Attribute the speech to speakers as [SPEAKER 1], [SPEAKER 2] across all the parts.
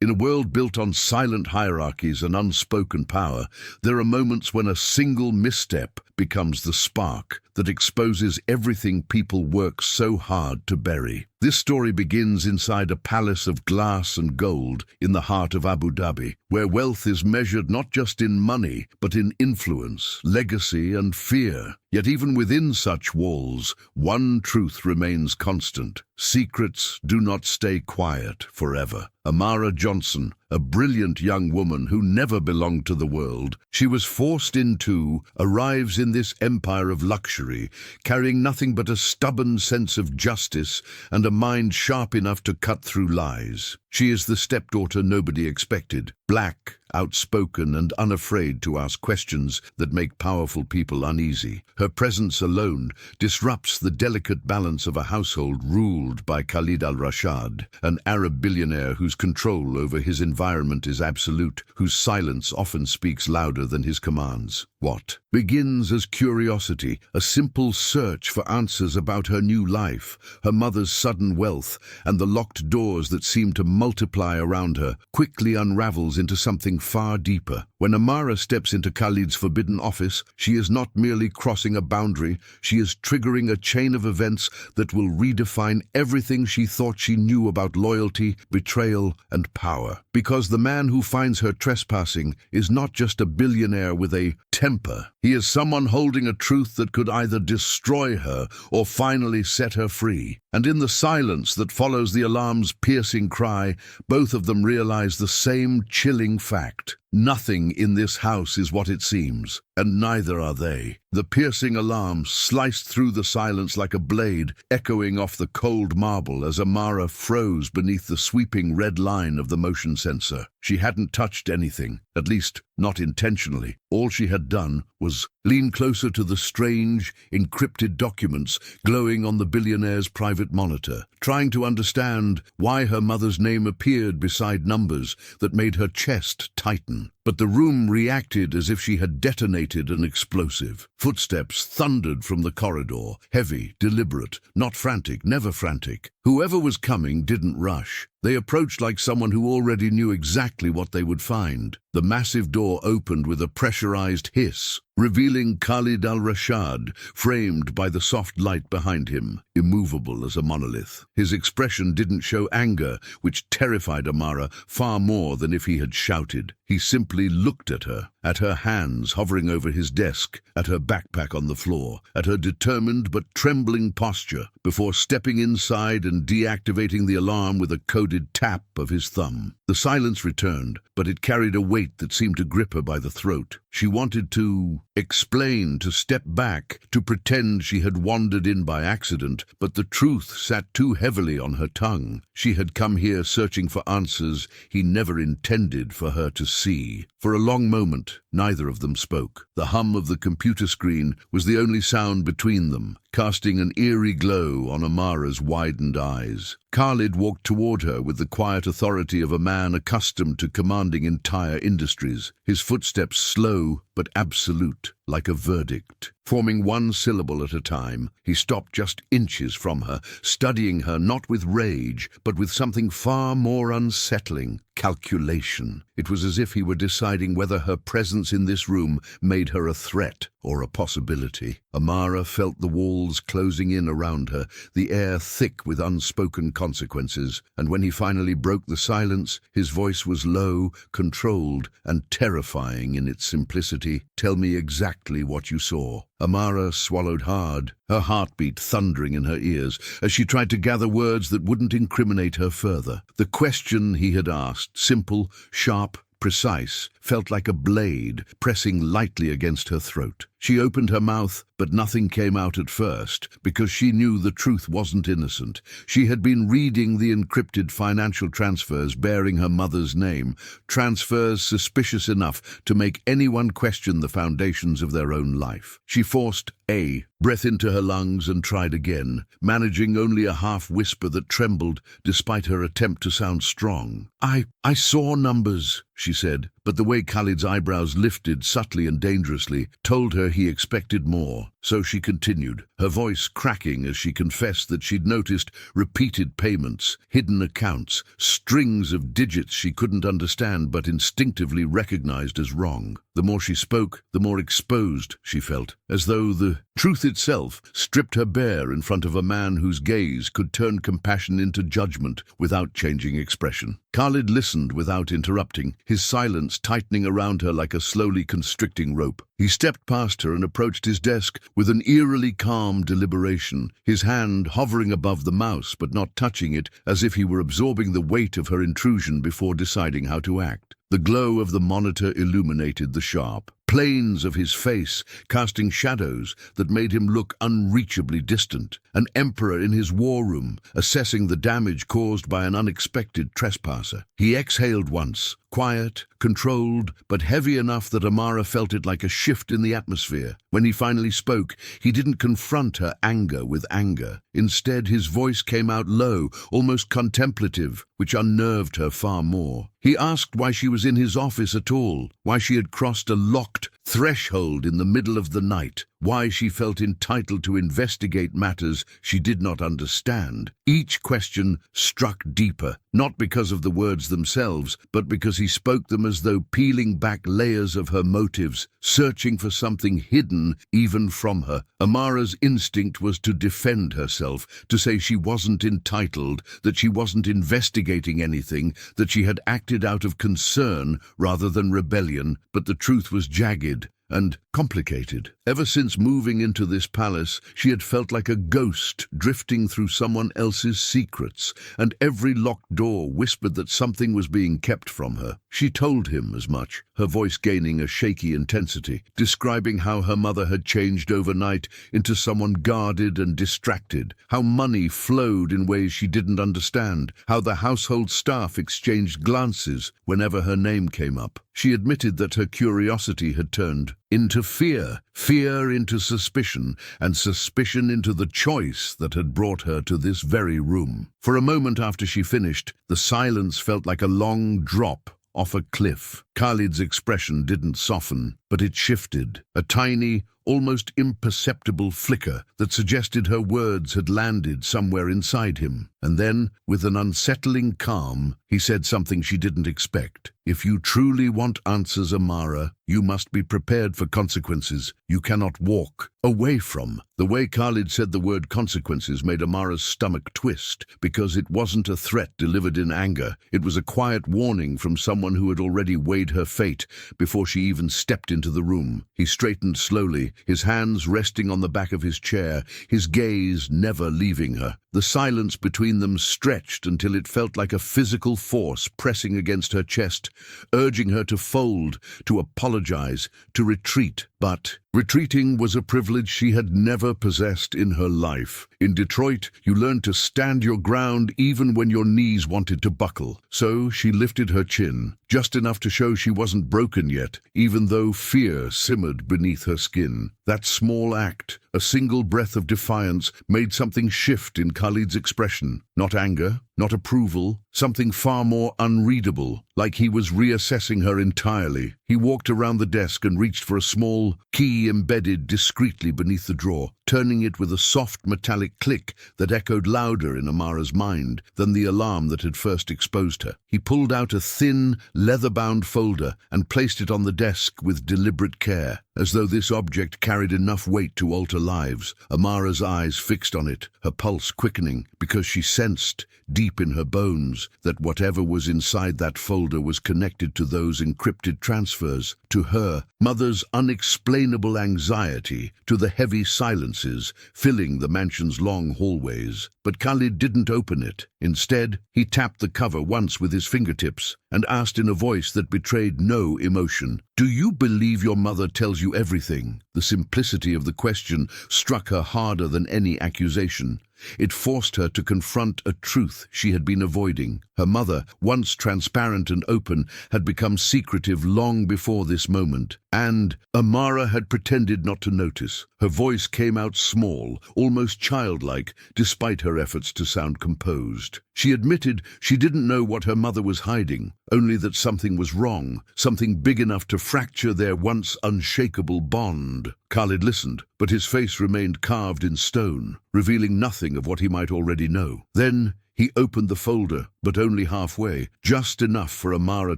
[SPEAKER 1] In a world built on silent hierarchies and unspoken power, there are moments when a single misstep becomes the spark that exposes everything people work so hard to bury. This story begins inside a palace of glass and gold in the heart of Abu Dhabi, where wealth is measured not just in money, but in influence, legacy, and fear. Yet even within such walls, one truth remains constant. Secrets do not stay quiet forever. Amara Johnson, a brilliant young woman who never belonged to the world she was forced into, arrives in this empire of luxury, carrying nothing but a stubborn sense of justice and a mind sharp enough to cut through lies. She is the stepdaughter nobody expected, black, outspoken, and unafraid to ask questions that make powerful people uneasy. Her presence alone disrupts the delicate balance of a household ruled by Khalid al-Rashad, an Arab billionaire whose control over his environment is absolute, whose silence often speaks louder than his commands. What begins as curiosity, a simple search for answers about her new life, her mother's sudden wealth, and the locked doors that seem to multiply around her, quickly unravels into something far deeper. When Amara steps into Khalid's forbidden office, she is not merely crossing a boundary, she is triggering a chain of events that will redefine everything she thought she knew about loyalty, betrayal, and power. Because the man who finds her trespassing is not just a billionaire with a temper. He is someone holding a truth that could either destroy her or finally set her free. And in the silence that follows the alarm's piercing cry, both of them realize the same chilling fact. Nothing in this house is what it seems, and neither are they. The piercing alarm sliced through the silence like a blade, echoing off the cold marble as Amara froze beneath the sweeping red line of the motion sensor. She hadn't touched anything, at least not intentionally. All she had done was lean closer to the strange, encrypted documents glowing on the billionaire's private monitor, trying to understand why her mother's name appeared beside numbers that made her chest tighten. But the room reacted as if she had detonated an explosive. Footsteps thundered from the corridor, heavy, deliberate, not frantic, never frantic. Whoever was coming didn't rush. They approached like someone who already knew exactly what they would find. The massive door opened with a pressurized hiss, revealing Khalid al-Rashad, framed by the soft light behind him, immovable as a monolith. His expression didn't show anger, which terrified Amara far more than if he had shouted. He simply looked at her hands hovering over his desk, at her backpack on the floor, at her determined but trembling posture, before stepping inside and deactivating the alarm with a coded tap of his thumb. The silence returned, but it carried a weight that seemed to grip her by the throat. She wanted to explain, to step back, to pretend she had wandered in by accident, but the truth sat too heavily on her tongue. She had come here searching for answers he never intended for her to see. For a long moment, neither of them spoke. The hum of the computer screen was the only sound between them, casting an eerie glow on Amara's widened eyes. Khalid walked toward her with the quiet authority of a man accustomed to commanding entire industries, his footsteps slow but absolute, like a verdict. Forming one syllable at a time, he stopped just inches from her, studying her not with rage, but with something far more unsettling: calculation. It was as if he were deciding whether her presence in this room made her a threat or a possibility. Amara felt the walls closing in around her, the air thick with unspoken consequences, and when he finally broke the silence, his voice was low, controlled, and terrifying in its simplicity. "Tell me exactly what you saw." Amara swallowed hard, her heartbeat thundering in her ears, as she tried to gather words that wouldn't incriminate her further. The question he had asked, simple, sharp, precise, felt like a blade pressing lightly against her throat. She opened her mouth, but nothing came out at first, because she knew the truth wasn't innocent. She had been reading the encrypted financial transfers bearing her mother's name, transfers suspicious enough to make anyone question the foundations of their own life. She forced a breath into her lungs and tried again, managing only a half-whisper that trembled despite her attempt to sound strong. I saw numbers," she said, but the way Khalid's eyebrows lifted subtly and dangerously told her he expected more. So she continued, her voice cracking as she confessed that she'd noticed repeated payments, hidden accounts, strings of digits she couldn't understand but instinctively recognized as wrong. The more she spoke, the more exposed she felt, as though the truth itself stripped her bare in front of a man whose gaze could turn compassion into judgment without changing expression. Khalid listened without interrupting, his silence tightening around her like a slowly constricting rope. He stepped past her and approached his desk with an eerily calm deliberation, his hand hovering above the mouse but not touching it, as if he were absorbing the weight of her intrusion before deciding how to act. The glow of the monitor illuminated the sharp planes of his face, casting shadows that made him look unreachably distant, an emperor in his war room, assessing the damage caused by an unexpected trespasser. He exhaled once, quiet, controlled, but heavy enough that Amara felt it like a shift in the atmosphere. When he finally spoke, he didn't confront her anger with anger. Instead, his voice came out low, almost contemplative, which unnerved her far more. He asked why she was in his office at all, why she had crossed a locked threshold in the middle of the night, why she felt entitled to investigate matters she did not understand. Each question struck deeper, not because of the words themselves, but because he spoke them as though peeling back layers of her motives, searching for something hidden even from her. Amara's instinct was to defend herself, to say she wasn't entitled, that she wasn't investigating anything, that she had acted out of concern rather than rebellion, but the truth was jagged and complicated. Ever since moving into this palace, she had felt like a ghost drifting through someone else's secrets, and every locked door whispered that something was being kept from her. She told him as much, her voice gaining a shaky intensity, describing how her mother had changed overnight into someone guarded and distracted, how money flowed in ways she didn't understand, how the household staff exchanged glances whenever her name came up. She admitted that her curiosity had turned into fear, fear into suspicion, and suspicion into the choice that had brought her to this very room. For a moment after she finished, the silence felt like a long drop off a cliff. Khalid's expression didn't soften, but it shifted, a tiny, almost imperceptible flicker that suggested her words had landed somewhere inside him. And then, with an unsettling calm, he said something she didn't expect. If you truly want answers, Amara, you must be prepared for consequences you cannot walk away from. The way Khalid said the word consequences made Amara's stomach twist, because it wasn't a threat delivered in anger. It was a quiet warning from someone who had already weighed her fate before she even stepped into the room. He straightened slowly, his hands resting on the back of his chair, his gaze never leaving her. The silence between them stretched until it felt like a physical force pressing against her chest, urging her to fold, to apologize, to retreat. But retreating was a privilege she had never possessed in her life. In Detroit, you learned to stand your ground even when your knees wanted to buckle. So she lifted her chin, just enough to show she wasn't broken yet, even though fear simmered beneath her skin. That small act, a single breath of defiance, made something shift in Khalid's expression. Not anger, not approval, something far more unreadable, like he was reassessing her entirely. He walked around the desk and reached for a small key embedded discreetly beneath the drawer, turning it with a soft metallic click that echoed louder in Amara's mind than the alarm that had first exposed her. He pulled out a thin, leather-bound folder and placed it on the desk with deliberate care, as though this object carried enough weight to alter lives. Amara's eyes fixed on it, her pulse quickening, because she sensed, deep in her bones, that whatever was inside that folder was connected to those encrypted transfers, to her mother's unexplainable anxiety, to the heavy silences filling the mansion's long hallways. But Khalid didn't open it. Instead, he tapped the cover once with his fingertips and asked in a voice that betrayed no emotion, "Do you believe your mother tells you everything?" The simplicity of the question struck her harder than any accusation. It forced her to confront a truth she had been avoiding. Her mother, once transparent and open, had become secretive long before this moment. And Amara had pretended not to notice. Her voice came out small, almost childlike, despite her efforts to sound composed. She admitted she didn't know what her mother was hiding, only that something was wrong, something big enough to fracture their once unshakable bond. Khalid listened, but his face remained carved in stone, revealing nothing of what he might already know. Then he opened the folder, but only halfway, just enough for Amara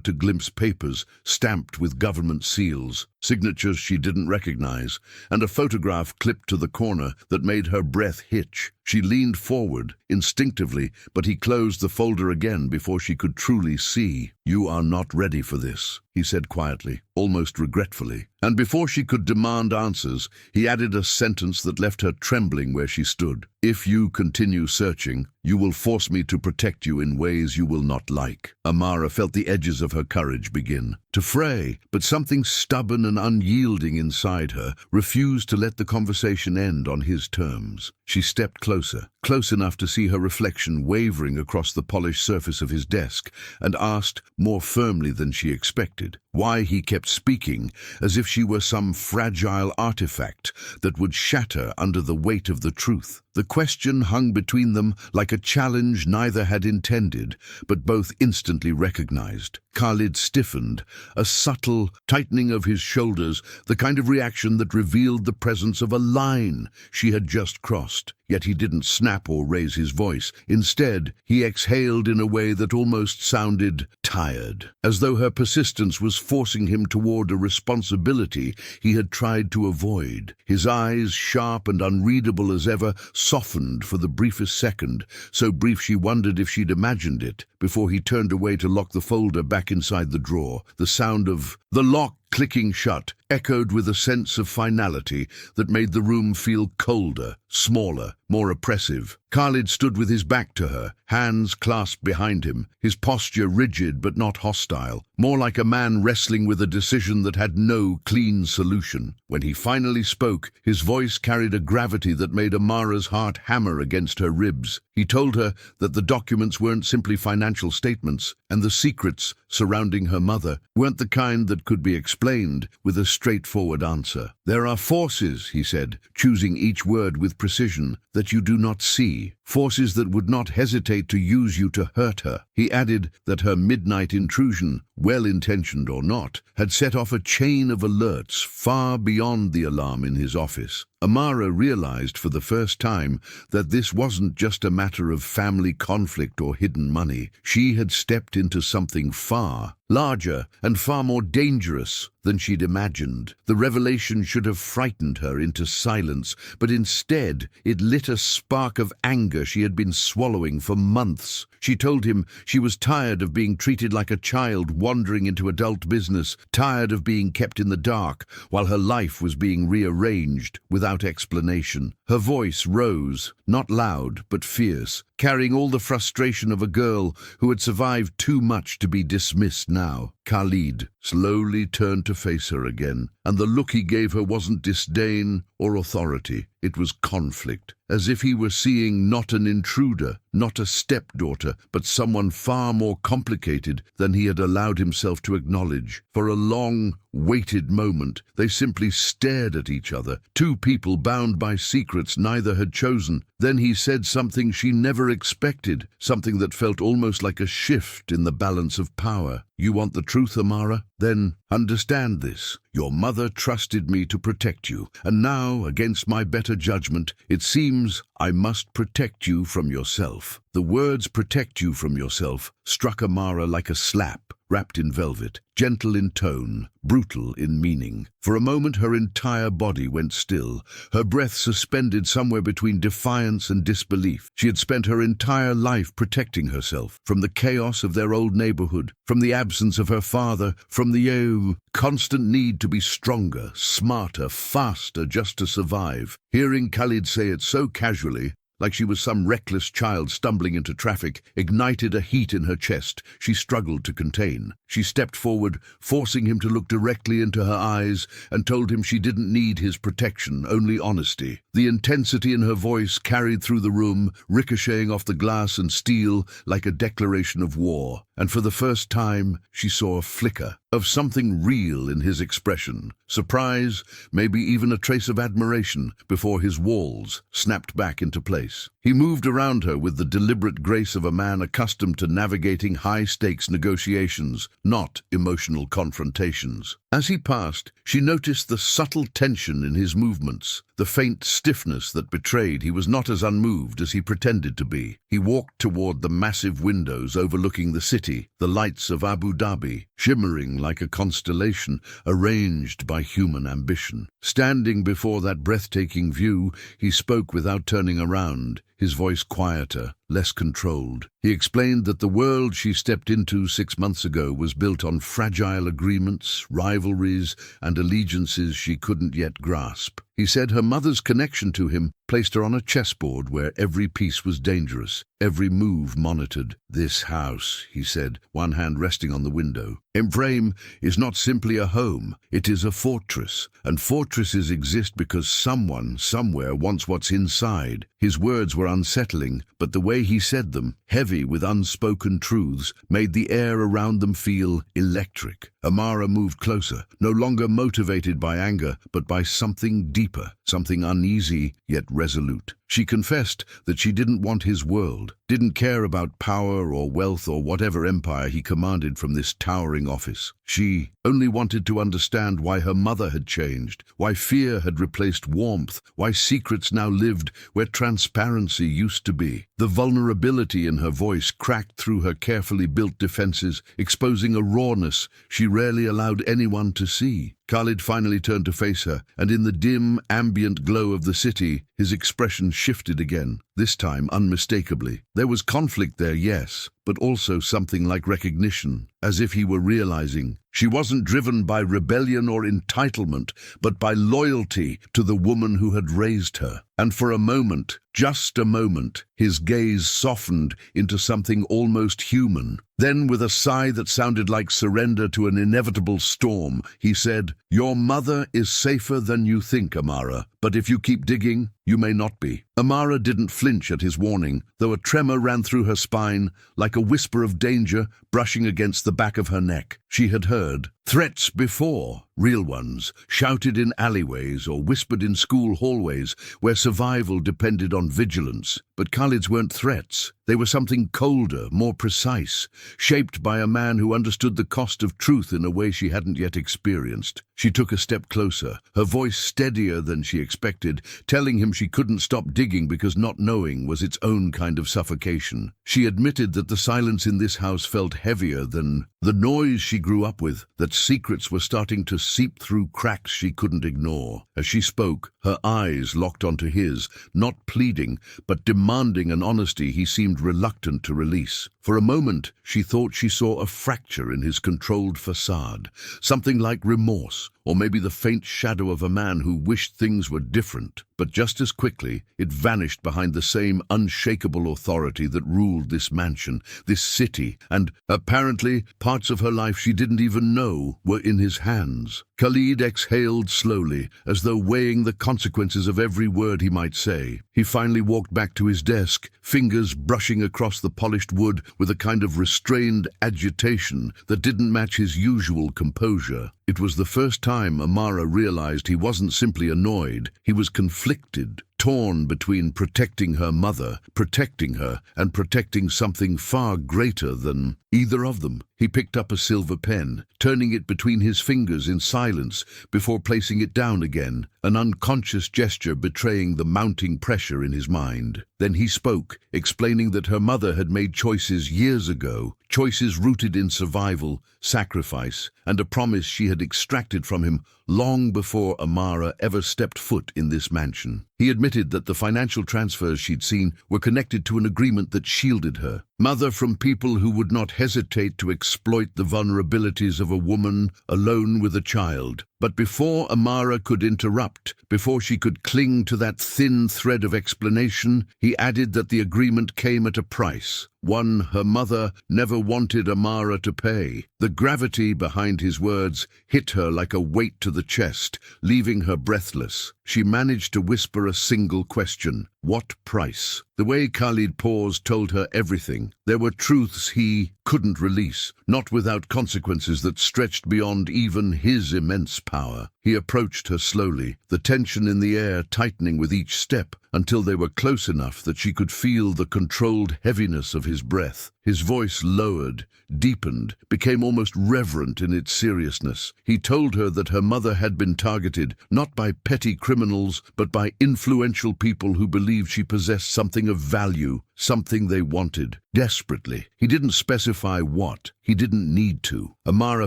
[SPEAKER 1] to glimpse papers stamped with government seals, signatures she didn't recognize, and a photograph clipped to the corner that made her breath hitch. She leaned forward, instinctively, but he closed the folder again before she could truly see. "You are not ready for this," he said quietly, almost regretfully. And before she could demand answers, he added a sentence that left her trembling where she stood. "If you continue searching, you will force me to protect you in ways you will not like." Amara felt the edges of her courage begin to fray, but something stubborn and unyielding inside her refused to let the conversation end on his terms. She stepped closer, close enough to see her reflection wavering across the polished surface of his desk, and asked, more firmly than she expected, why he kept speaking as if she were some fragile artifact that would shatter under the weight of the truth. The question hung between them like a challenge neither had intended, but both instantly recognized. Khalid stiffened, a subtle tightening of his shoulders, the kind of reaction that revealed the presence of a line she had just crossed. Yet he didn't snap or raise his voice. Instead, he exhaled in a way that almost sounded tired, as though her persistence was forcing him toward a responsibility he had tried to avoid. His eyes, sharp and unreadable as ever, softened for the briefest second, so brief she wondered if she'd imagined it, before he turned away to lock the folder back inside the drawer. The sound of the lock clicking shut echoed with a sense of finality that made the room feel colder, smaller, more oppressive. Khalid stood with his back to her, hands clasped behind him, his posture rigid but not hostile, more like a man wrestling with a decision that had no clean solution. When he finally spoke, his voice carried a gravity that made Amara's heart hammer against her ribs. He told her that the documents weren't simply financial statements, and the secrets surrounding her mother weren't the kind that could be explained with a straightforward answer. "There are forces," he said, choosing each word with precision, "that you do not see. Forces that would not hesitate to use you to hurt her." He added that her midnight intrusion, well-intentioned or not, had set off a chain of alerts far beyond the alarm in his office. Amara realized for the first time that this wasn't just a matter of family conflict or hidden money. She had stepped into something far larger and far more dangerous than she'd imagined. The revelation should have frightened her into silence, but instead it lit a spark of anger she had been swallowing for months. She told him she was tired of being treated like a child wandering into adult business, tired of being kept in the dark while her life was being rearranged without explanation. Her voice rose, not loud but fierce, carrying all the frustration of a girl who had survived too much to be dismissed now. Khalid slowly turned to face her again, and the look he gave her wasn't disdain or authority. It was conflict, as if he were seeing not an intruder, not a stepdaughter, but someone far more complicated than he had allowed himself to acknowledge. For a long, weighted moment, they simply stared at each other, two people bound by secrets neither had chosen. Then he said something she never expected, something that felt almost like a shift in the balance of power. "You want the truth, Amara? Then understand this. Your mother trusted me to protect you, and now, against my better judgment, it seems I must protect you from yourself." The words "protect you from yourself" struck Amara like a slap wrapped in velvet, gentle in tone, brutal in meaning. For a moment her entire body went still, her breath suspended somewhere between defiance and disbelief. She had spent her entire life protecting herself from the chaos of their old neighborhood, from the absence of her father, from the constant need to be stronger, smarter, faster just to survive. Hearing Khalid say it so casually, like she was some reckless child stumbling into traffic, ignited a heat in her chest she struggled to contain. She stepped forward, forcing him to look directly into her eyes, and told him she didn't need his protection, only honesty. The intensity in her voice carried through the room, ricocheting off the glass and steel like a declaration of war. And for the first time, she saw a flicker of something real in his expression. Surprise, maybe even a trace of admiration, before his walls snapped back into place. He moved around her with the deliberate grace of a man accustomed to navigating high-stakes negotiations, not emotional confrontations. As he passed, she noticed the subtle tension in his movements, the faint stiffness that betrayed he was not as unmoved as he pretended to be. He walked toward the massive windows overlooking the city, the lights of Abu Dhabi, shimmering like a constellation arranged by human ambition. Standing before that breathtaking view, he spoke without turning around, his voice quieter, less controlled. He explained that the world she stepped into 6 months ago was built on fragile agreements, rivalries, and allegiances she couldn't yet grasp. He said her mother's connection to him placed her on a chessboard where every piece was dangerous, every move monitored. "This house," he said, one hand resting on the window, "Emframe is not simply a home, it is a fortress, and fortresses exist because someone, somewhere, wants what's inside." His words were unsettling, but the way he said them, heavy with unspoken truths, made the air around them feel electric. Amara moved closer, no longer motivated by anger, but by something deeper, something uneasy yet resolute. She confessed that she didn't want his world, didn't care about power or wealth or whatever empire he commanded from this towering office. She only wanted to understand why her mother had changed, why fear had replaced warmth, why secrets now lived where transparency used to be. The vulnerability in her voice cracked through her carefully built defenses, exposing a rawness she rarely allowed anyone to see. Khalid finally turned to face her, and in the dim, ambient glow of the city, his expression shifted again, this time unmistakably. There was conflict there, yes, but also something like recognition, as if he were realizing she wasn't driven by rebellion or entitlement, but by loyalty to the woman who had raised her. And for a moment, just a moment, his gaze softened into something almost human. Then, with a sigh that sounded like surrender to an inevitable storm, he said, "Your mother is safer than you think, Amara, but if you keep digging, you may not be." Amara didn't flinch at his warning, though a tremor ran through her spine, like a whisper of danger brushing against the back of her neck. She had heard threats before, real ones, shouted in alleyways or whispered in school hallways where survival depended on vigilance. But Khalid's weren't threats. They were something colder, more precise, shaped by a man who understood the cost of truth in a way she hadn't yet experienced. She took a step closer, her voice steadier than she expected, telling him she couldn't stop digging because not knowing was its own kind of suffocation. She admitted that the silence in this house felt heavier than the noise she grew up with, that secrets were starting to seep through cracks she couldn't ignore. As she spoke, her eyes locked onto his, not pleading, but demanding an honesty he seemed reluctant to release. For a moment, she thought she saw a fracture in his controlled facade, something like remorse, or maybe the faint shadow of a man who wished things were different. But just as quickly, it vanished behind the same unshakable authority that ruled this mansion, this city, and apparently parts of her life she didn't even know were in his hands. Khalid exhaled slowly, as though weighing the consequences of every word he might say. He finally walked back to his desk, fingers brushing across the polished wood with a kind of restrained agitation that didn't match his usual composure. It was the first time Amara realized he wasn't simply annoyed, he was conflicted, torn between protecting her mother, protecting her, and protecting something far greater than either of them. He picked up a silver pen, turning it between his fingers in silence before placing it down again, an unconscious gesture betraying the mounting pressure in his mind. Then he spoke, explaining that her mother had made choices years ago, choices rooted in survival, sacrifice, and a promise she had extracted from him long before Amara ever stepped foot in this mansion. He admitted that the financial transfers she'd seen were connected to an agreement that shielded her mother from people who would not hesitate to exploit the vulnerabilities of a woman alone with a child. But before Amara could interrupt, before she could cling to that thin thread of explanation, he added that the agreement came at a price, one her mother never wanted Amara to pay. The gravity behind his words hit her like a weight to the chest, leaving her breathless. She managed to whisper a single question: what price? The way Khalid paused told her everything. There were truths he couldn't release, not without consequences that stretched beyond even his immense power. He approached her slowly, the tension in the air tightening with each step, until they were close enough that she could feel the controlled heaviness of his breath. His voice lowered, deepened, became almost reverent in its seriousness. He told her that her mother had been targeted, not by petty criminals, but by influential people who believed she possessed something of value, something they wanted, desperately. He didn't specify what. He didn't need to. Amara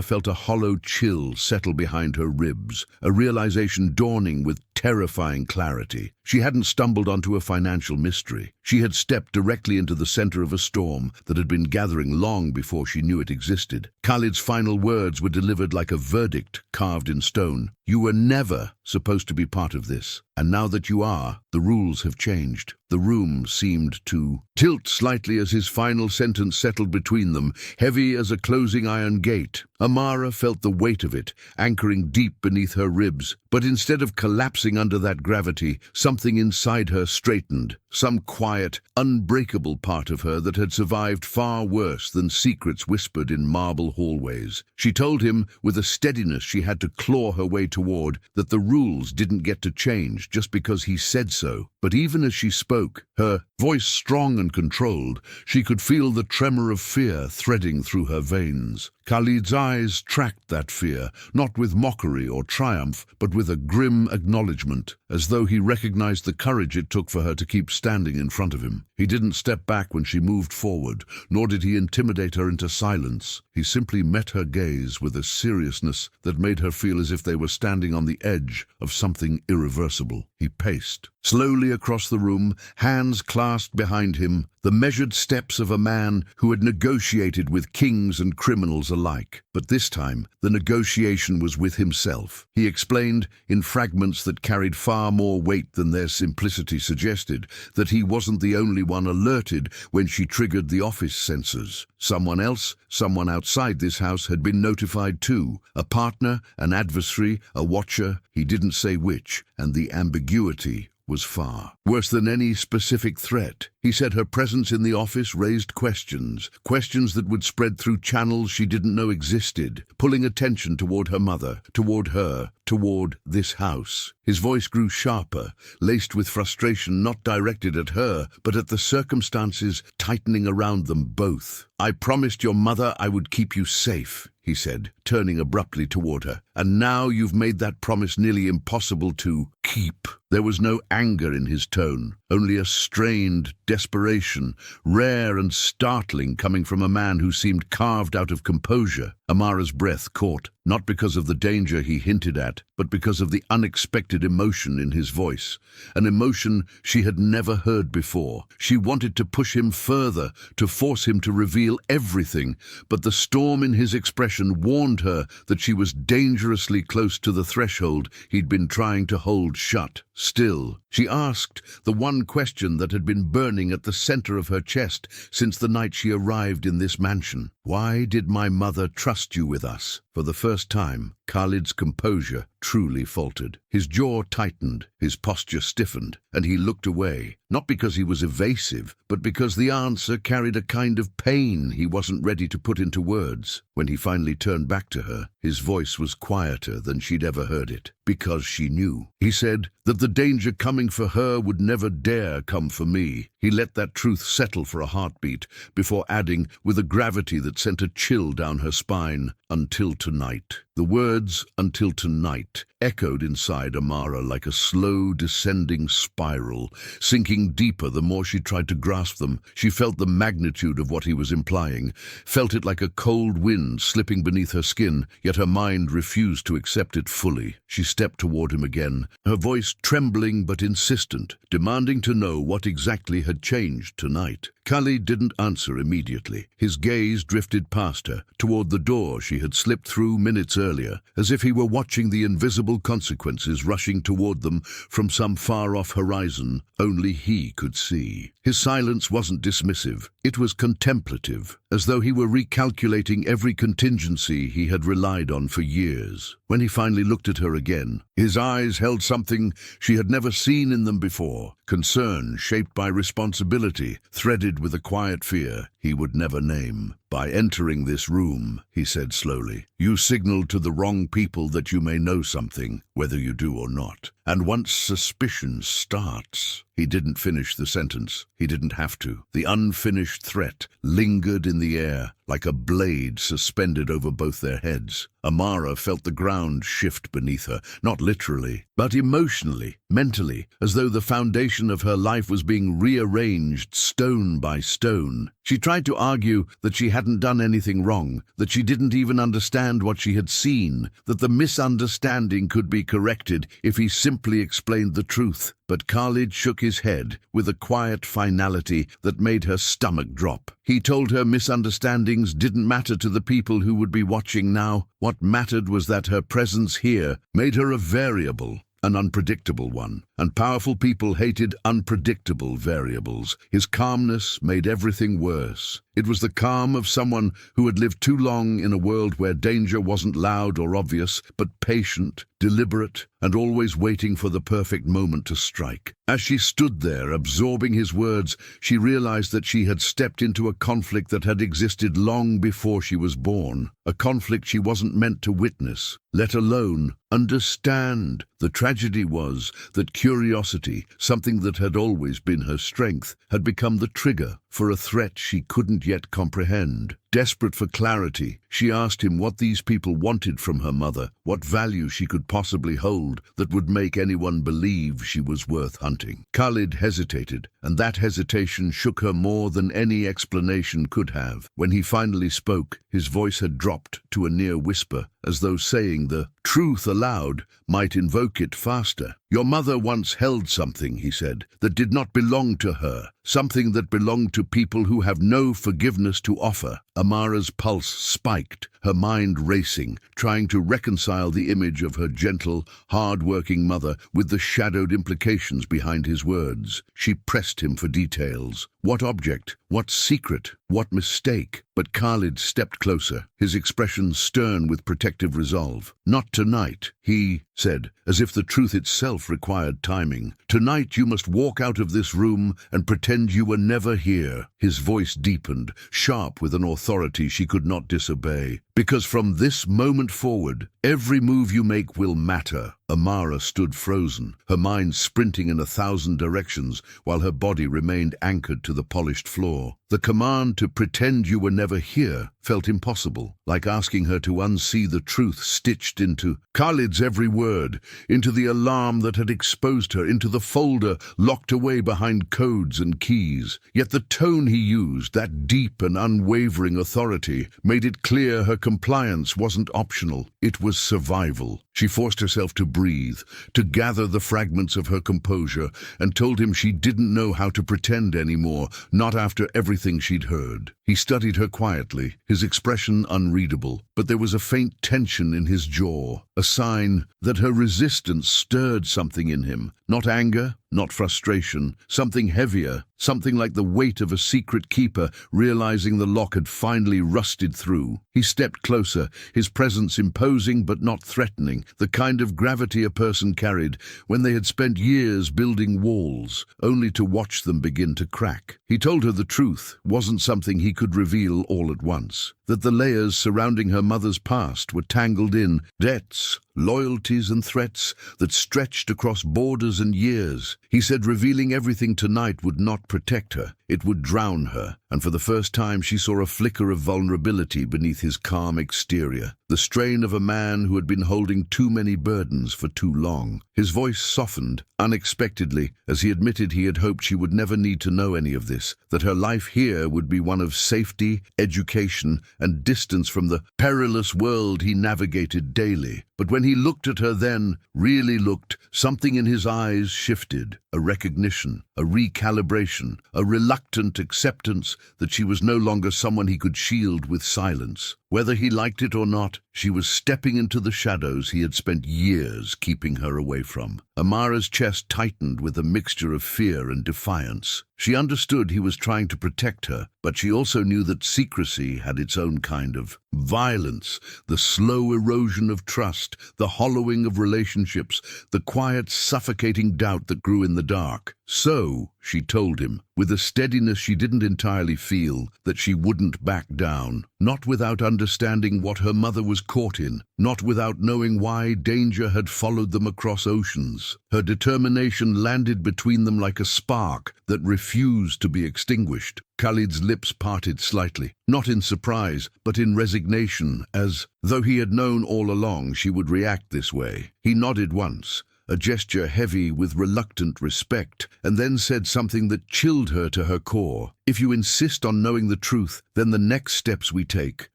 [SPEAKER 1] felt a hollow chill settle behind her ribs, a realization dawning with terrifying clarity. She hadn't stumbled onto a financial mystery. She had stepped directly into the center of a storm that had been gathering long before she knew it existed. Khalid's final words were delivered like a verdict carved in stone. You were never supposed to be part of this, and now that you are, the rules have changed. The room seemed to tilt slightly as his final sentence settled between them, heavy as a closing iron gate. Amara felt the weight of it, anchoring deep beneath her ribs. But instead of collapsing under that gravity, something inside her straightened, some quiet, unbreakable part of her that had survived far worse than secrets whispered in marble hallways. She told him, with a steadiness she had to claw her way toward, that the rules didn't get to change just because he said so. But even as she spoke, her voice strong and controlled, she could feel the tremor of fear threading through her veins. Khalid's eyes tracked that fear, not with mockery or triumph, but with a grim acknowledgement, as though he recognized the courage it took for her to keep standing in front of him. He didn't step back when she moved forward, nor did he intimidate her into silence. He simply met her gaze with a seriousness that made her feel as if they were standing on the edge of something irreversible. He paced slowly across the room, hands clasped behind him, the measured steps of a man who had negotiated with kings and criminals alike. But this time, the negotiation was with himself. He explained, in fragments that carried far more weight than their simplicity suggested, that he wasn't the only one alerted when she triggered the office sensors. Someone else, someone outside this house, had been notified too. A partner, an adversary, a watcher, he didn't say which, and the ambiguity was far worse than any specific threat. He said her presence in the office raised questions that would spread through channels she didn't know existed, pulling attention toward her mother, toward her, toward this house. His voice grew sharper, laced with frustration not directed at her, but at the circumstances tightening around them both. I promised your mother I would keep you safe, he said, turning abruptly toward her. And now you've made that promise nearly impossible to keep. There was no anger in his tone, only a strained desperation, rare and startling, coming from a man who seemed carved out of composure. Amara's breath caught, not because of the danger he hinted at, but because of the unexpected emotion in his voice, an emotion she had never heard before. She wanted to push him further, to force him to reveal everything, but the storm in his expression warned her that she was dangerously close to the threshold he'd been trying to hold shut. Still, she asked the one question that had been burning at the center of her chest since the night she arrived in this mansion. Why did my mother trust you with us? For the first time, Khalid's composure truly faltered. His jaw tightened, his posture stiffened, and he looked away, not because he was evasive, but because the answer carried a kind of pain he wasn't ready to put into words. When he finally turned back to her, his voice was quieter than she'd ever heard it, because she knew. He said that the danger coming for her would never dare come for me. He let that truth settle for a heartbeat, before adding, with a gravity that sent a chill down her spine, until tonight. The words, until tonight, echoed inside Amara like a slow descending spiral, sinking deeper the more she tried to grasp them. She felt the magnitude of what he was implying, felt it like a cold wind slipping beneath her skin, yet her mind refused to accept it fully. She stepped toward him again, her voice trembling but insistent, demanding to know what exactly had changed tonight. Khalid didn't answer immediately. His gaze drifted past her, toward the door she had slipped through minutes earlier, as if he were watching the invisible consequences rushing toward them from some far-off horizon only he could see. His silence wasn't dismissive. It was contemplative, as though he were recalculating every contingency he had relied on for years. When he finally looked at her again, his eyes held something she had never seen in them before, concern shaped by responsibility, threaded with a quiet fear he would never name. "By entering this room," he said slowly, "you signal to the wrong people that you may know something, whether you do or not. And once suspicion starts—" He didn't finish the sentence. He didn't have to. The unfinished threat lingered in the air, like a blade suspended over both their heads. Amara felt the ground shift beneath her, not literally, but emotionally, mentally, as though the foundation of her life was being rearranged stone by stone. She tried to argue that she hadn't done anything wrong, that she didn't even understand what she had seen, that the misunderstanding could be corrected if he simply explained the truth. But Khalid shook his head with a quiet finality that made her stomach drop. He told her misunderstandings didn't matter to the people who would be watching now. What mattered was that her presence here made her a variable, an unpredictable one, and powerful people hated unpredictable variables. His calmness made everything worse. It was the calm of someone who had lived too long in a world where danger wasn't loud or obvious, but patient, deliberate, and always waiting for the perfect moment to strike. As she stood there, absorbing his words, she realized that she had stepped into a conflict that had existed long before she was born, a conflict she wasn't meant to witness, let alone understand. The tragedy was that curiosity, something that had always been her strength, had become the trigger for a threat she couldn't yet comprehend. Desperate for clarity, she asked him what these people wanted from her mother, what value she could possibly hold that would make anyone believe she was worth hunting. Khalid hesitated, and that hesitation shook her more than any explanation could have. When he finally spoke, his voice had dropped to a near whisper, as though saying the truth aloud might invoke it faster. "Your mother once held something," he said, "that did not belong to her, something that belonged to people who have no forgiveness to offer." Amara's pulse spiked, her mind racing, trying to reconcile the image of her gentle, hard-working mother with the shadowed implications behind his words. She pressed him for details. What object? What secret? What mistake? But Khalid stepped closer, his expression stern with protective resolve. "Not tonight," he said, as if the truth itself required timing. "Tonight you must walk out of this room and pretend you were never here." His voice deepened, sharp with an authority she could not disobey. "Because from this moment forward, every move you make will matter." Amara stood frozen, her mind sprinting in 1,000 directions while her body remained anchored to the polished floor. The command to pretend you were never here felt impossible, like asking her to unsee the truth stitched into Khalid's every word, into the alarm that had exposed her, into the folder locked away behind codes and keys. Yet the tone he used, that deep and unwavering authority, made it clear her compliance wasn't optional. It was survival. She forced herself to breathe, to gather the fragments of her composure, and told him she didn't know how to pretend anymore, not after everything she'd heard. He studied her quietly, his expression unreadable, but there was a faint tension in his jaw, a sign that her resistance stirred something in him. Not anger, not frustration, something heavier, something like the weight of a secret keeper realizing the lock had finally rusted through. He stepped closer, his presence imposing but not threatening, the kind of gravity a person carried when they had spent years building walls, only to watch them begin to crack. He told her the truth wasn't something he could reveal all at once, that the layers surrounding her mother's past were tangled in debts, loyalties and threats that stretched across borders and years. He said revealing everything tonight would not protect her, it would drown her, and for the first time she saw a flicker of vulnerability beneath his calm exterior, the strain of a man who had been holding too many burdens for too long. His voice softened unexpectedly as he admitted he had hoped she would never need to know any of this, that her life here would be one of safety, education, and distance from the perilous world he navigated daily. But when he looked at her then, really looked, something in his eyes shifted. a recognition, a recalibration, a reluctant acceptance that she was no longer someone he could shield with silence. Whether he liked it or not, she was stepping into the shadows he had spent years keeping her away from. Amara's chest tightened with a mixture of fear and defiance. She understood he was trying to protect her, but she also knew that secrecy had its own kind of violence, the slow erosion of trust, the hollowing of relationships, the quiet, suffocating doubt that grew in the dark. So, she told him, with a steadiness she didn't entirely feel, that she wouldn't back down, not without understanding what her mother was caught in, not without knowing why danger had followed them across oceans. Her determination landed between them like a spark that refused to be extinguished. Khalid's lips parted slightly, not in surprise, but in resignation, as though he had known all along she would react this way. He nodded once, a gesture heavy with reluctant respect, and then said something that chilled her to her core. If you insist on knowing the truth, then the next steps we take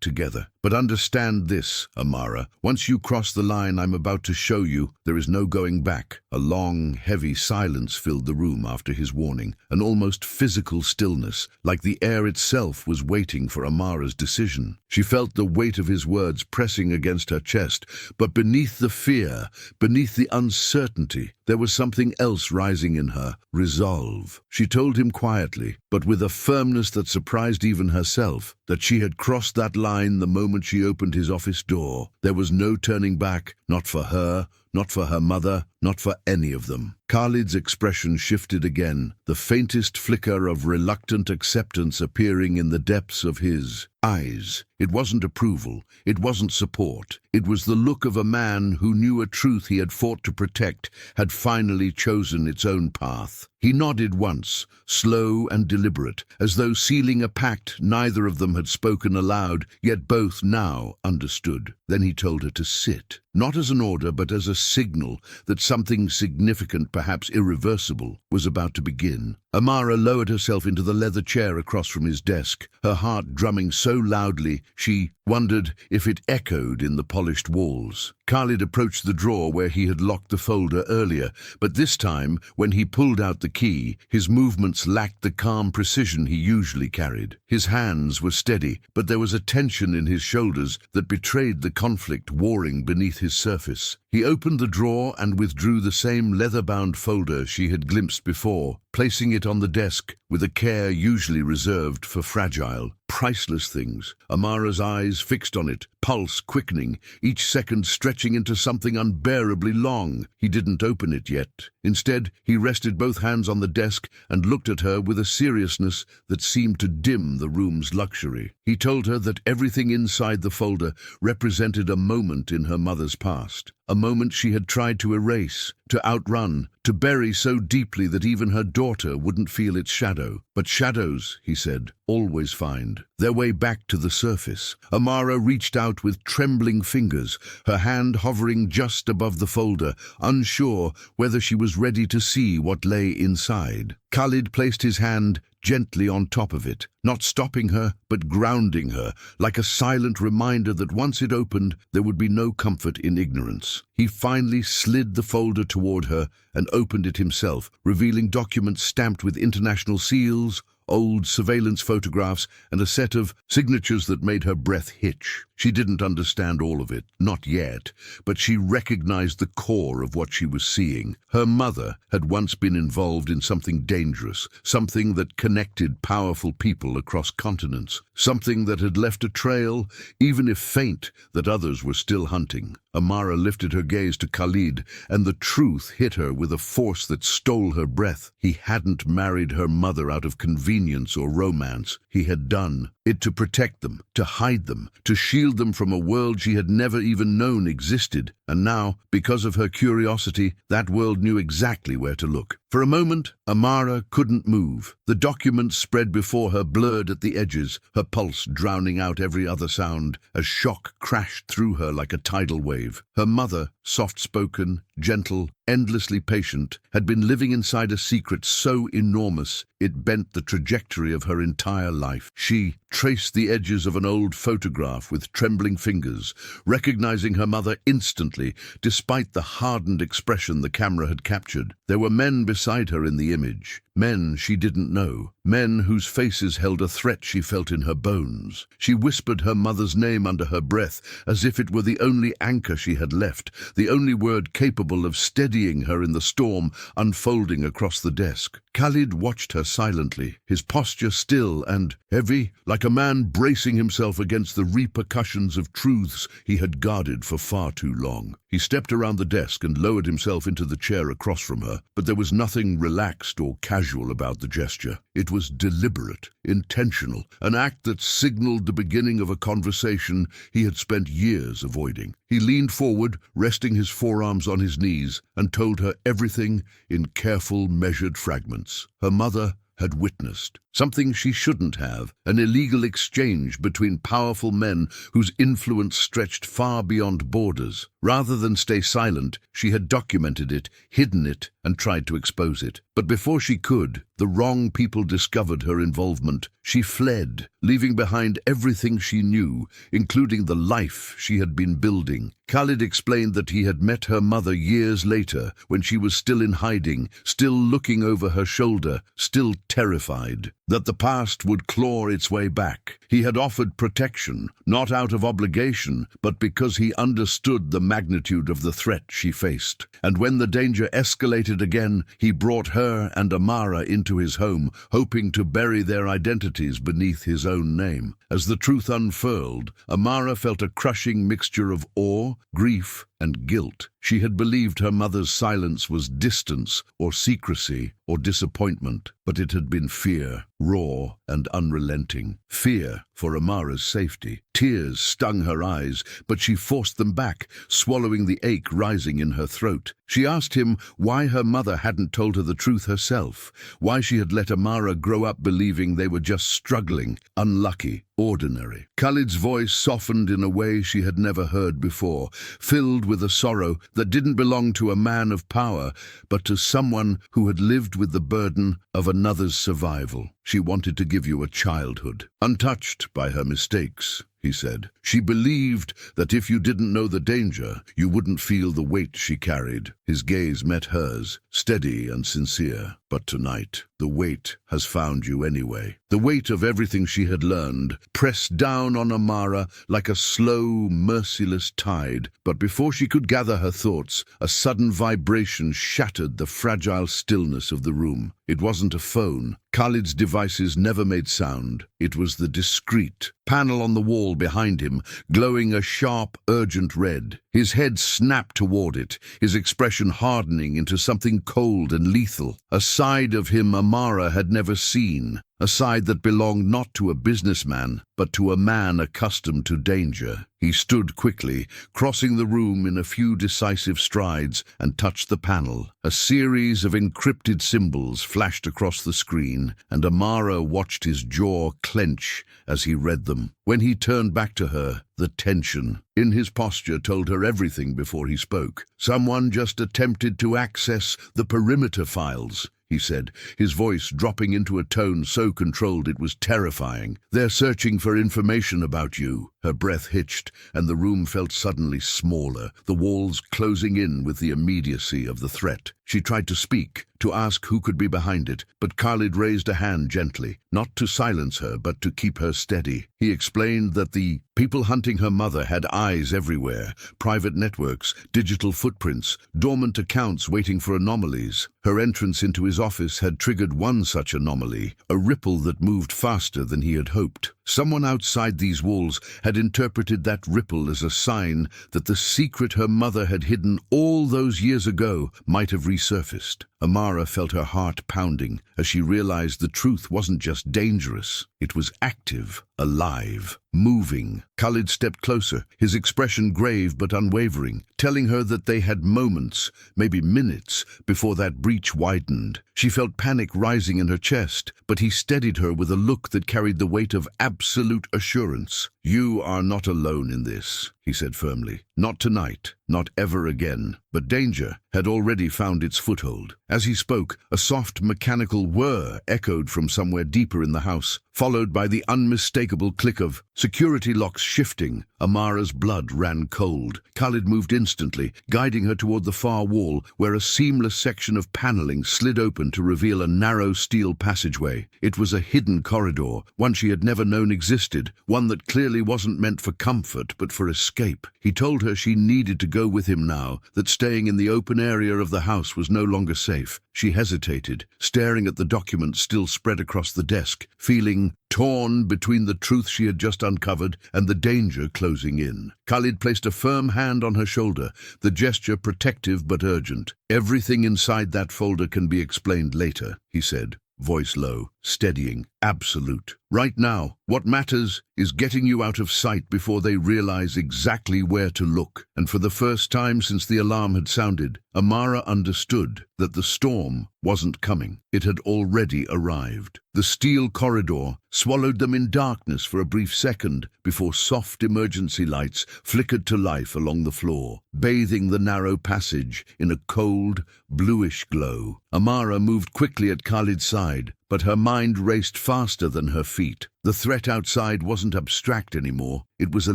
[SPEAKER 1] together. But understand this, Amara. Once you cross the line I'm about to show you, there is no going back. A long, heavy silence filled the room after his warning, an almost physical stillness, like the air itself was waiting for Amara's decision. She felt the weight of his words pressing against her chest, but beneath the fear, beneath the uncertainty, there was something else rising in her, resolve. She told him quietly, but with a firmness that surprised even herself, that she had crossed that line the moment she opened his office door. There was no turning back, not for her, not for her mother, not for any of them. Khalid's expression shifted again, the faintest flicker of reluctant acceptance appearing in the depths of his eyes. It wasn't approval, it wasn't support. It was the look of a man who knew a truth he had fought to protect had finally chosen its own path. He nodded once, slow and deliberate, as though sealing a pact neither of them had spoken aloud, yet both now understood. Then he told her to sit, not as an order but as a signal that something significant, perhaps irreversible, was about to begin. Amara lowered herself into the leather chair across from his desk, her heart drumming so loudly she wondered if it echoed in the polished walls. Khalid approached the drawer where he had locked the folder earlier, but this time, when he pulled out the key, his movements lacked the calm precision he usually carried. His hands were steady, but there was a tension in his shoulders that betrayed the conflict warring beneath his surface. He opened the drawer and withdrew the same leather-bound folder she had glimpsed before, placing it on the desk with a care usually reserved for fragile, priceless things. Amara's eyes fixed on it, pulse quickening, each second stretching into something unbearably long. He didn't open it yet. Instead, he rested both hands on the desk and looked at her with a seriousness that seemed to dim the room's luxury. He told her that everything inside the folder represented a moment in her mother's past, a moment she had tried to erase, to outrun, to bury so deeply that even her daughter wouldn't feel its shadow. But shadows, he said, always find their way back to the surface. Amara reached out with trembling fingers, her hand hovering just above the folder, unsure whether she was ready to see what lay inside. Khalid placed his hand gently on top of it, not stopping her, but grounding her, like a silent reminder that once it opened, there would be no comfort in ignorance. He finally slid the folder toward her and opened it himself, revealing documents stamped with international seals, old surveillance photographs, and a set of signatures that made her breath hitch. She didn't understand all of it, not yet, but she recognized the core of what she was seeing. Her mother had once been involved in something dangerous, something that connected powerful people across continents, something that had left a trail, even if faint, that others were still hunting. Amara lifted her gaze to Khalid, and the truth hit her with a force that stole her breath. He hadn't married her mother out of convenience or romance. He had done it to protect them, to hide them, to shield them from a world she had never even known existed. And now, because of her curiosity, that world knew exactly where to look. For a moment, Amara couldn't move. The documents spread before her, blurred at the edges, her pulse drowning out every other sound as shock crashed through her like a tidal wave. Her mother, soft-spoken, gentle, endlessly patient, had been living inside a secret so enormous it bent the trajectory of her entire life. She traced the edges of an old photograph with trembling fingers, recognizing her mother instantly, despite the hardened expression the camera had captured. There were men beside her in the image, men she didn't know, men whose faces held a threat she felt in her bones. She whispered her mother's name under her breath, as if it were the only anchor she had left, the only word capable of steadying her in the storm unfolding across the desk. Khalid watched her silently, his posture still and heavy, like a man bracing himself against the repercussions of truths he had guarded for far too long. He stepped around the desk and lowered himself into the chair across from her, but there was nothing relaxed or casual about the gesture. It was deliberate, intentional, an act that signaled the beginning of a conversation he had spent years avoiding. He leaned forward, resting his forearms on his knees, and told her everything in careful, measured fragments. Her mother had witnessed something she shouldn't have, an illegal exchange between powerful men whose influence stretched far beyond borders. Rather than stay silent, she had documented it, hidden it, and tried to expose it. But before she could, the wrong people discovered her involvement. She fled, leaving behind everything she knew, including the life she had been building. Khalid explained that he had met her mother years later, when she was still in hiding, still looking over her shoulder, still terrified that the past would claw its way back. He had offered protection, not out of obligation, but because he understood the magnitude of the threat she faced. And when the danger escalated again, he brought her and Amara into his home, hoping to bury their identities beneath his own name. As the truth unfurled, Amara felt a crushing mixture of awe, grief, and guilt. She had believed her mother's silence was distance or secrecy or disappointment, but it had been fear, raw and unrelenting. Fear for Amara's safety. Tears stung her eyes, but she forced them back, swallowing the ache rising in her throat. She asked him why her mother hadn't told her the truth herself, why she had let Amara grow up believing they were just struggling, unlucky, ordinary. Khalid's voice softened in a way she had never heard before, filled with a sorrow that didn't belong to a man of power, but to someone who had lived with the burden of another's survival. She wanted to give you a childhood, untouched by her mistakes, he said. She believed that if you didn't know the danger, you wouldn't feel the weight she carried. His gaze met hers, steady and sincere. But tonight, the weight has found you anyway. The weight of everything she had learned, pressed down on Amara like a slow, merciless tide. But before she could gather her thoughts, a sudden vibration shattered the fragile stillness of the room. It wasn't a phone. Khalid's devices never made sound. It was the discreet panel on the wall behind him, glowing a sharp, urgent red. His head snapped toward it, his expression hardening into something cold and lethal. A side of him Amara had never seen, a side that belonged not to a businessman, but to a man accustomed to danger. He stood quickly, crossing the room in a few decisive strides, and touched the panel. A series of encrypted symbols flashed across the screen, and Amara watched his jaw clench as he read them. When he turned back to her, the tension in his posture told her everything before he spoke. Someone just attempted to access the perimeter files, he said, his voice dropping into a tone so controlled it was terrifying. They're searching for information about you. Her breath hitched, and the room felt suddenly smaller, the walls closing in with the immediacy of the threat. She tried to speak, to ask who could be behind it, but Khalid raised a hand gently, not to silence her, but to keep her steady. He explained that the people hunting her mother had eyes everywhere, private networks, digital footprints, dormant accounts waiting for anomalies. Her entrance into his office had triggered one such anomaly, a ripple that moved faster than he had hoped. Someone outside these walls had interpreted that ripple as a sign that the secret her mother had hidden all those years ago might have resurfaced. Amara felt her heart pounding as she realized the truth wasn't just dangerous, it was active, alive, moving. Khalid stepped closer, his expression grave but unwavering, telling her that they had moments, maybe minutes, before that breach widened. She felt panic rising in her chest, but he steadied her with a look that carried the weight of absolute assurance. "You are not alone in this," he said firmly. "Not tonight, not ever again." But danger had already found its foothold. As he spoke, a soft mechanical whir echoed from somewhere deeper in the house, followed by the unmistakable click of security locks shifting. Amara's blood ran cold. Khalid moved instantly, guiding her toward the far wall, where a seamless section of paneling slid open to reveal a narrow steel passageway. It was a hidden corridor, one she had never known existed, one that clearly wasn't meant for comfort but for escape. He told her she needed to go with him now, that staying in the open area of the house was no longer safe. She hesitated, staring at the documents still spread across the desk, feeling torn between the truth she had just uncovered and the danger closing in. Khalid placed a firm hand on her shoulder, the gesture protective but urgent. "Everything inside that folder can be explained later," he said, voice low, steadying, absolute. "Right now, what matters is getting you out of sight before they realize exactly where to look." And for the first time since the alarm had sounded, Amara understood that the storm wasn't coming. It had already arrived. The steel corridor swallowed them in darkness for a brief second before soft emergency lights flickered to life along the floor, bathing the narrow passage in a cold, bluish glow. Amara moved quickly at Khalid's side, but her mind raced faster than her feet. The threat outside wasn't abstract anymore. It was a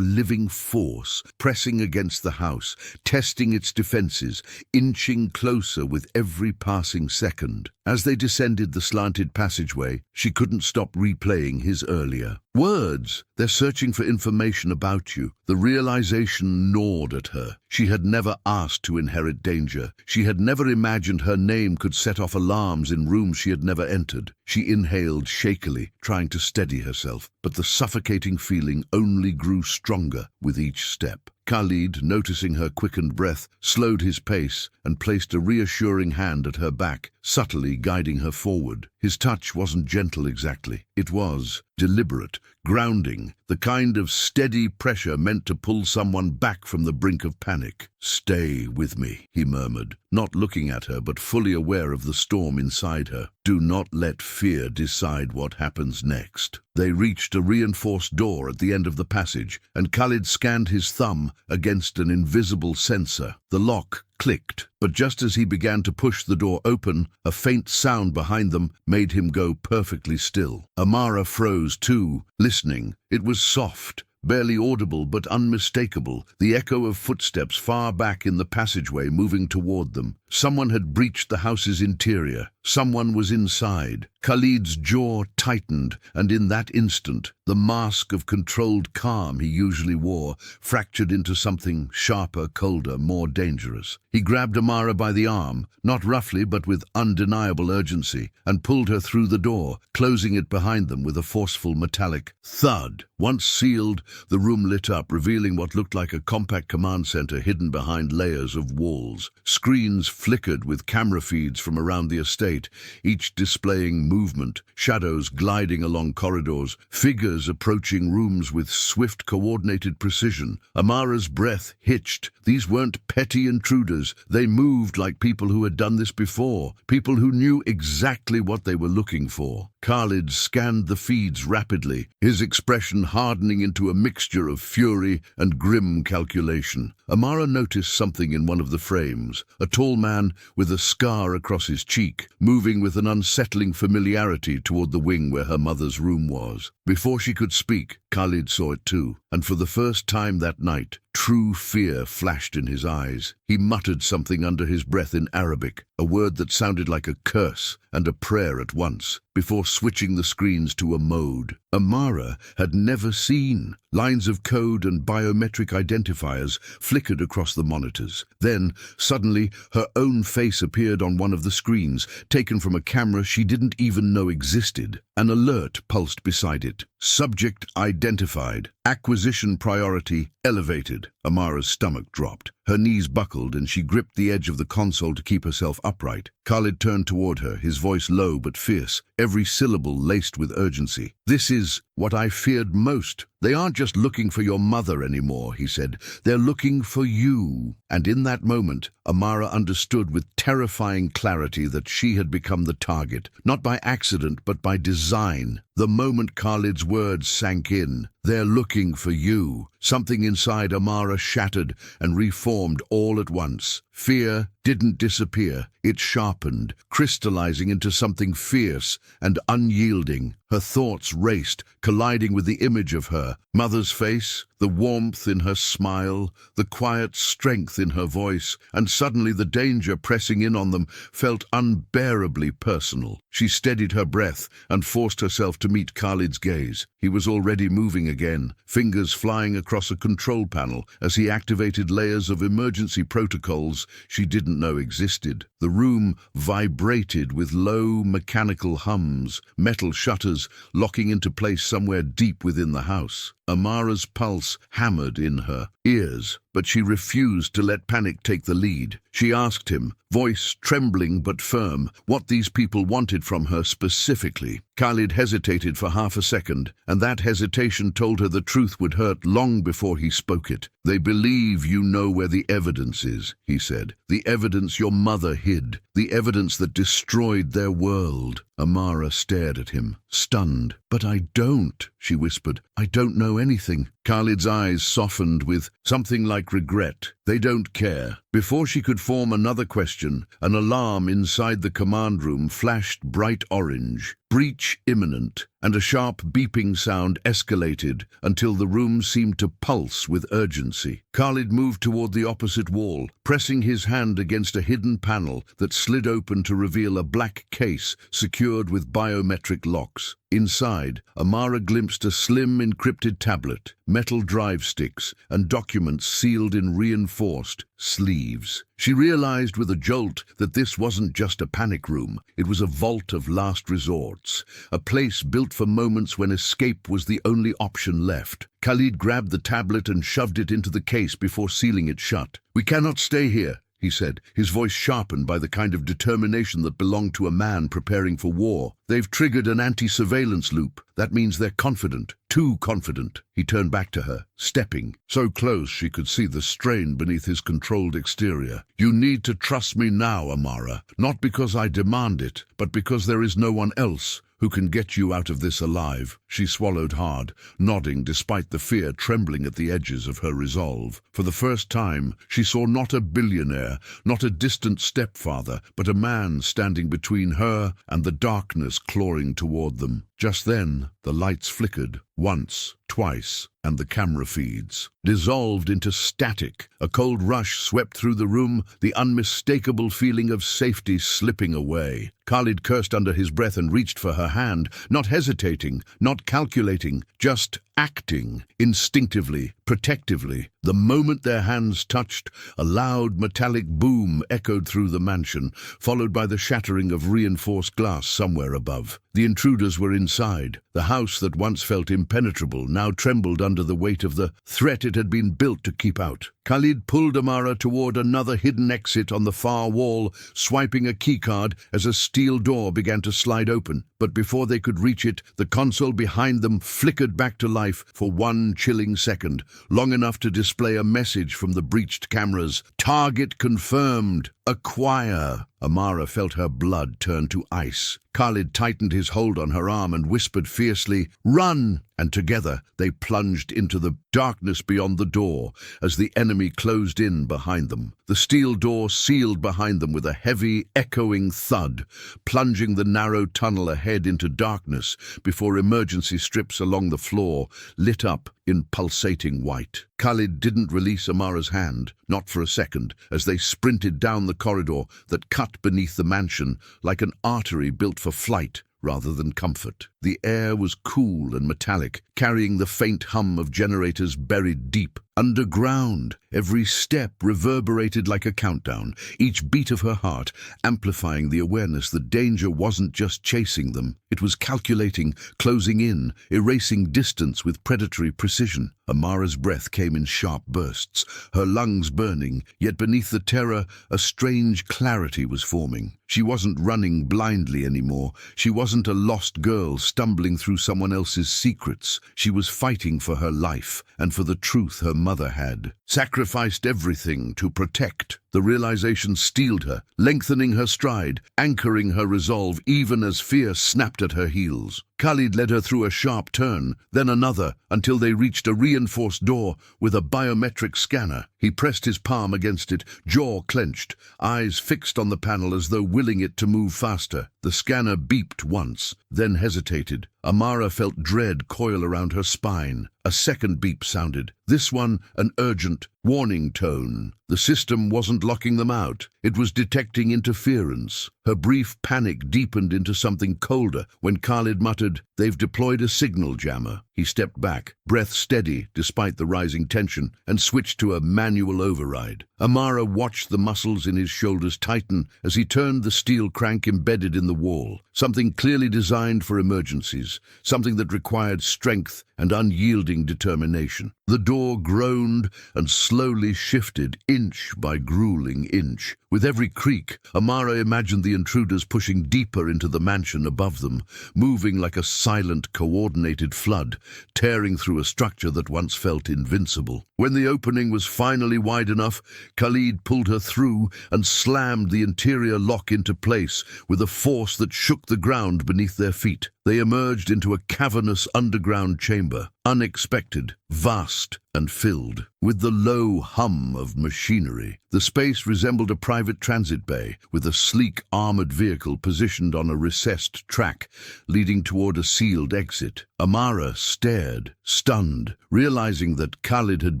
[SPEAKER 1] living force, pressing against the house, testing its defenses, inching closer with every passing second. As they descended the slanted passageway, she couldn't stop replaying his earlier words. "They're searching for information about you." The realization gnawed at her. She had never asked to inherit danger. She had never imagined her name could set off alarms in rooms she had never entered. She inhaled shakily, trying to steady herself, but the suffocating feeling only grew stronger with each step. Khalid, noticing her quickened breath, slowed his pace and placed a reassuring hand at her back, subtly guiding her forward. His touch wasn't gentle exactly. It was deliberate, grounding, the kind of steady pressure meant to pull someone back from the brink of panic. "Stay with me," he murmured, not looking at her but fully aware of the storm inside her. "Do not let fear decide what happens next." They reached a reinforced door at the end of the passage, and Khalid scanned his thumb against an invisible sensor. The lock clicked, but just as he began to push the door open, a faint sound behind them made him go perfectly still. Amara froze too, listening. It was soft, barely audible but unmistakable, the echo of footsteps far back in the passageway moving toward them. Someone had breached the house's interior. Someone was inside. Khalid's jaw tightened, and in that instant, the mask of controlled calm he usually wore fractured into something sharper, colder, more dangerous. He grabbed Amara by the arm, not roughly but with undeniable urgency, and pulled her through the door, closing it behind them with a forceful metallic thud. Once sealed, the room lit up, revealing what looked like a compact command center hidden behind layers of walls. Screens flickered with camera feeds from around the estate, each displaying movement, shadows gliding along corridors, figures approaching rooms with swift, coordinated precision. Amara's breath hitched. These weren't petty intruders. They moved like people who had done this before, people who knew exactly what they were looking for. Khalid scanned the feeds rapidly, his expression hardening into a mixture of fury and grim calculation. Amara noticed something in one of the frames, a tall man with a scar across his cheek, moving with an unsettling familiarity toward the wing where her mother's room was. Before she could speak, Khalid saw it too, and for the first time that night, true fear flashed in his eyes. He muttered something under his breath in Arabic, a word that sounded like a curse and a prayer at once, before switching the screens to a mode Amara had never seen. Lines of code and biometric identifiers flickered across the monitors. Then, suddenly, her own face appeared on one of the screens, taken from a camera she didn't even know existed. An alert pulsed beside it. Subject identified. Acquisition priority elevated. Amara's stomach dropped. Her knees buckled and she gripped the edge of the console to keep herself upright. Khalid turned toward her, his voice low but fierce, every syllable laced with urgency. "This is what I feared most. They aren't just looking for your mother anymore," he said. "They're looking for you." And in that moment, Amara understood with terrifying clarity that she had become the target, not by accident but by design. The moment Khalid's words sank in, "They're looking for you," something inside Amara shattered and reformed all at once. Fear didn't disappear. It sharpened, crystallizing into something fierce and unyielding. Her thoughts raced, colliding with the image of her mother's face, the warmth in her smile, the quiet strength in her voice, and suddenly the danger pressing in on them felt unbearably personal. She steadied her breath and forced herself to meet Khalid's gaze. He was already moving again, fingers flying across a control panel as he activated layers of emergency protocols she didn't know existed. The room vibrated with low mechanical hums, metal shutters locking into place somewhere deep within the house. Amara's pulse hammered in her ears, but she refused to let panic take the lead. She asked him, voice trembling but firm, what these people wanted from her specifically. Khalid hesitated for half a second, and that hesitation told her the truth would hurt long before he spoke it. "They believe you know where the evidence is," he said. "The evidence your mother hid. The evidence that destroyed their world." Amara stared at him, stunned. "But I don't," she whispered. "I don't know anything." Khalid's eyes softened with something like regret. "They don't care." Before she could form another question, an alarm inside the command room flashed bright orange. Breach imminent, and a sharp beeping sound escalated until the room seemed to pulse with urgency. Khalid moved toward the opposite wall, pressing his hand against a hidden panel that slid open to reveal a black case secured with biometric locks. Inside, Amara glimpsed a slim encrypted tablet, metal drive sticks, and documents sealed in reinforced sleeves. She realized with a jolt that this wasn't just a panic room. It was a vault of last resorts, a place built for moments when escape was the only option left. Khalid grabbed the tablet and shoved it into the case before sealing it shut. "We cannot stay here," he said, his voice sharpened by the kind of determination that belonged to a man preparing for war. "They've triggered an anti-surveillance loop. That means they're confident, too confident." He turned back to her, stepping, so close she could see the strain beneath his controlled exterior. "You need to trust me now, Amara, not because I demand it, but because there is no one else who can get you out of this alive." She swallowed hard, nodding despite the fear trembling at the edges of her resolve. For the first time, she saw not a billionaire, not a distant stepfather, but a man standing between her and the darkness clawing toward them. Just then, the lights flickered, once, twice, and the camera feeds dissolved into static. A cold rush swept through the room, the unmistakable feeling of safety slipping away. Khalid cursed under his breath and reached for her hand, not hesitating, not calculating, just acting, instinctively, protectively. The moment their hands touched, a loud metallic boom echoed through the mansion, followed by the shattering of reinforced glass somewhere above. The intruders were inside. The house that once felt impenetrable now trembled under the weight of the threat it had been built to keep out. Khalid pulled Amara toward another hidden exit on the far wall, swiping a keycard as a steel door began to slide open. But before they could reach it, the console behind them flickered back to life for one chilling second, long enough to display a message from the breached cameras. "Target confirmed. Acquire." Amara felt her blood turn to ice. Khalid tightened his hold on her arm and whispered fiercely, "Run!" And together they plunged into the darkness beyond the door as the enemy closed in behind them. The steel door sealed behind them with a heavy, echoing thud, plunging the narrow tunnel ahead into darkness before emergency strips along the floor lit up in pulsating white. Khalid didn't release Amara's hand, not for a second, as they sprinted down the corridor that cut beneath the mansion like an artery built for flight rather than comfort. The air was cool and metallic, carrying the faint hum of generators buried deep underground. Every step reverberated like a countdown, each beat of her heart amplifying the awareness that danger wasn't just chasing them. It was calculating, closing in, erasing distance with predatory precision. Amara's breath came in sharp bursts, her lungs burning, yet beneath the terror, a strange clarity was forming. She wasn't running blindly anymore. She wasn't a lost girl stumbling through someone else's secrets. She was fighting for her life and for the truth her mother had sacrificed everything to protect. The realization steeled her, lengthening her stride, anchoring her resolve even as fear snapped at her heels. Khalid led her through a sharp turn, then another, until they reached a reinforced door with a biometric scanner. He pressed his palm against it, jaw clenched, eyes fixed on the panel as though willing it to move faster. The scanner beeped once, then hesitated. Amara felt dread coil around her spine. A second beep sounded, this one an urgent, warning tone. The system wasn't locking them out. It was detecting interference. Her brief panic deepened into something colder when Khalid muttered, "They've deployed a signal jammer." He stepped back, breath steady despite the rising tension, and switched to a manual override. Amara watched the muscles in his shoulders tighten as he turned the steel crank embedded in the wall, something clearly designed for emergencies, something that required strength and unyielding determination. The door groaned and slowly shifted, inch by grueling inch. With every creak, Amara imagined the intruders pushing deeper into the mansion above them, moving like a silent, coordinated flood, tearing through a structure that once felt invincible. When the opening was finally wide enough, Khalid pulled her through and slammed the interior lock into place with a force that shook the ground beneath their feet. They emerged into a cavernous underground chamber, unexpected, vast, and filled with the low hum of machinery. The space resembled a private transit bay, with a sleek armored vehicle positioned on a recessed track leading toward a sealed exit. Amara stared, stunned, realizing that Khalid had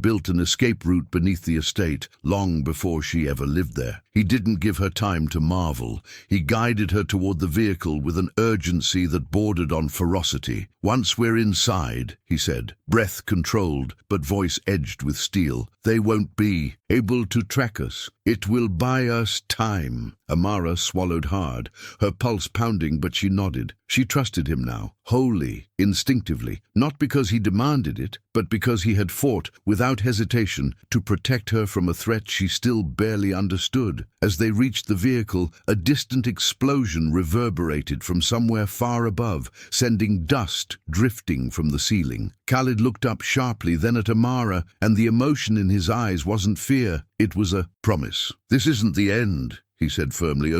[SPEAKER 1] built an escape route beneath the estate long before she ever lived there. He didn't give her time to marvel. He guided her toward the vehicle with an urgency that bordered on ferocity. "Once we're inside," he said, breath controlled but voice edged with steel, "they won't be able to track us. It will buy us time." Amara swallowed hard, her pulse pounding, but she nodded. She trusted him now, wholly, instinctively, not because he demanded it, but because he had fought, without hesitation, to protect her from a threat she still barely understood. As they reached the vehicle, a distant explosion reverberated from somewhere far above, sending dust drifting from the ceiling. Khalid looked up sharply, then at Amara, and the emotion in his eyes wasn't fear, it was a promise. "This isn't the end," he said firmly,